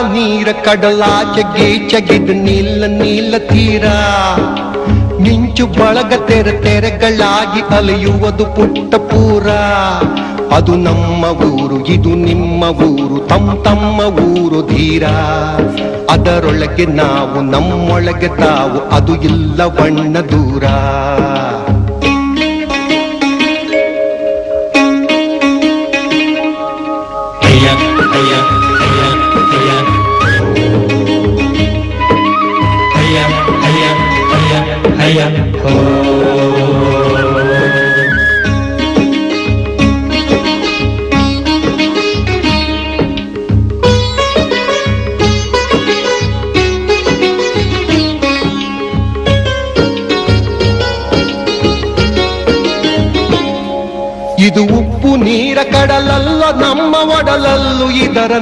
ನೀರ ಕಡಲಾಚೆ ಗೀಚಗಿದ ನೀಲ ನೀಲ ತೀರ ಮಿಂಚು ಬಳಗ ತೆರೆಗಳಾಗಿ ಅಲೆಯುವುದು ಪುಟ್ಟ ಪೂರ ಅದು ನಮ್ಮ ಊರು ಇದು ನಿಮ್ಮ ಊರು ತಮ್ಮ ಊರು ಧೀರ ಅದರೊಳಗೆ ನಾವು ನಮ್ಮೊಳಗೆ ತಾವು ಅದು ಇಲ್ಲ ಬಣ್ಣ ದೂರ ಇದು ಉಪ್ಪು ನೀರ ಕಡಲಲ್ಲ ನಮ್ಮ ಒಡಲಲ್ಲೂ ಇದರ